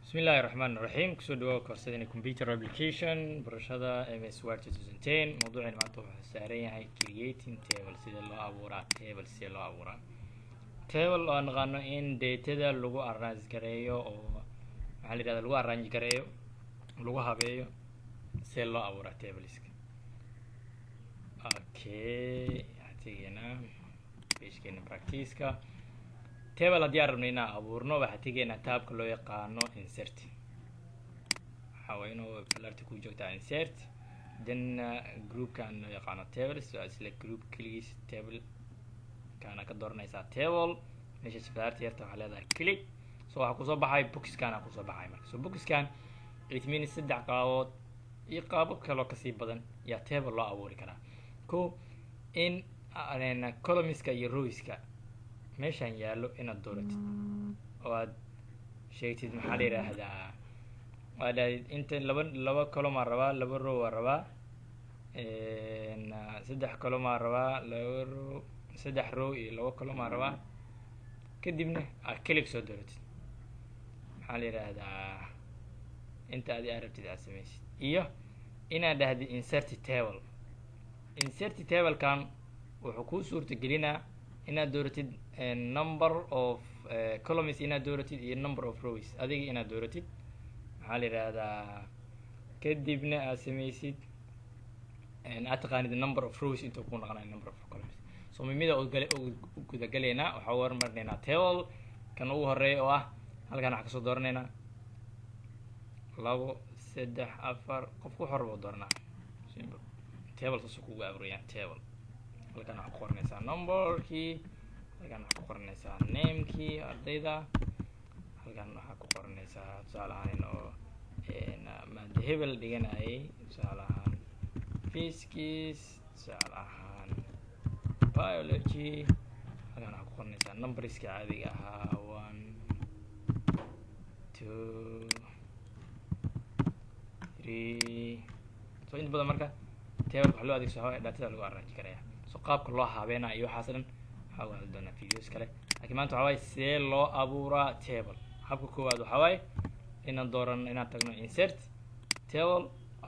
بسم الله الرحمن الرحيم كسو دواء كورسدين كمبيوتر ابلكيشن برشادة MS Word 2010 موضوعنا maanta wuxuu saaran yahay creating table sida loo abuuraa table oo naqaano in datada lagu arrange gareeyo oo maxaa la yiraahdaa lagu arrange gareeyo lagu habeeyo si loo abuuraa tableska okay hatigena page-keena practice-ka table haddii aan rabno inaan abuurno waxaa tegaynaa tabka loo yaqaano insert waxaa waye inuu alerta ku joogtaa insert then groupkan loo yaqaano tables waa isla group keligiis table kana ka dooranaysaa table meesha alerta yarta waxaa leedahay click so waxaa kusoo baxay boxkan kusoo baxay marka so boxkan it means saddex qaabood iyo qaabab kaloo kasii badan yaa table loo abuuri karaa ko in columnska iyo rowska meeshaan yaallo inaad dooratid oo aad sheegtid maxaa la yiraahdaa waad inta laba column aan rabaa laba row aan rabaa saddex column aan rabaa laba row saddex row iyo laba column aan rabaa kadibna aad click soo dooratid maxaa la yiraahdaa inta aad rabtid aad samaysid iyo inaad dhahdo insert table kan wuxuu kuu suurtagelinaa inaad dooratid number of columns inaad dooratid iyo number of rows adiga inaad dooratid maxaa la yiraahdaa kadibna aad samaysid aad taqaanid number of rows intuu ku noqonayo number of columns so mimida oo guda galeynaa waxaa warmarnaynaa table kan ugu horeeya oo ah halkan waxaan kasoo dooranaynaa 2 3 4 qofku xorba dooranaa table soo kugu abriyaan table halkan waxaad ku qoranaysaa numberkii halkan waxaad ku qoranaysaa namekii ardayda halkan waxaad ku qoranaysaa tusaale ahaan oo maada hebel dhiganayay tusaale ahaan physics tusaale ahaan biology halkan waxaad ku qoranaysaa numberska caadiga ahaa 1 2 3 so inta badan marka table waxa loo adeegsadaa data lagu arrange gareeyaa so qaabka loo habeena iyo waxaas dhan waxaa wada doonaa videos kale laakiin maanta waxaa waaye see loo abuuraa table habka koowaad waxaa waaye inaan tagno insert table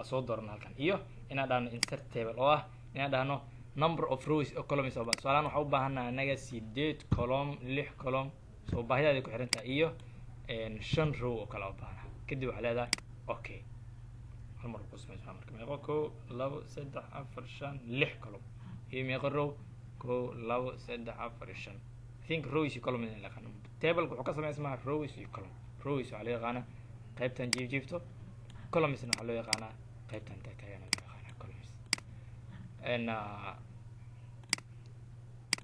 soo doorano halkan iyo inaan dhahno insert table oo ah inaan dhahno number of rows oo columns oo tusaale waxaan u baahanaa anaga 8 column 6 column so baahidaada ku xiran tahay iyo 5 row oo kala u baahanaa kadib waxaa leedahay okay hal mar ku samaysaa marka meeqo 1 2 3 4 5 6 column iyo meeqo row 1 2 3 4 5 think rows iyo column in la yaqaano table wuxuu ka sameysmaa rows iyo column rows waxaa loo yaqaanaa qaybtan jiifto columns waxaa loo yaqaanaa qaybtan taagtaagan loo yaqaanaa columns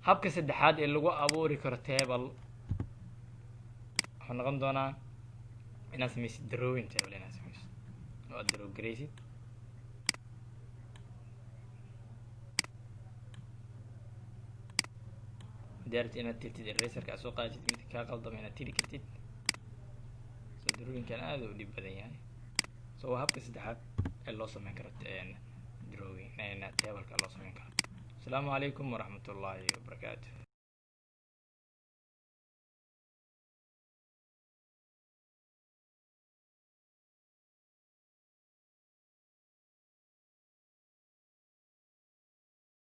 habka saddexaad ee lagu abuuri karo table wuxuu noqon doonaa inaad samaysid drawing table inaad samaysid oo aad draw garaysid دارت إن تلتد الريسر كأسوق قاعد تدمج كقلضم إن تيجي كتير دروين كان هذا ودي بدن يعني سو هاب كسدحات اللوصة من كرت دروين إن تابل كاللوصة من كرت السلام عليكم ورحمة الله وبركاته.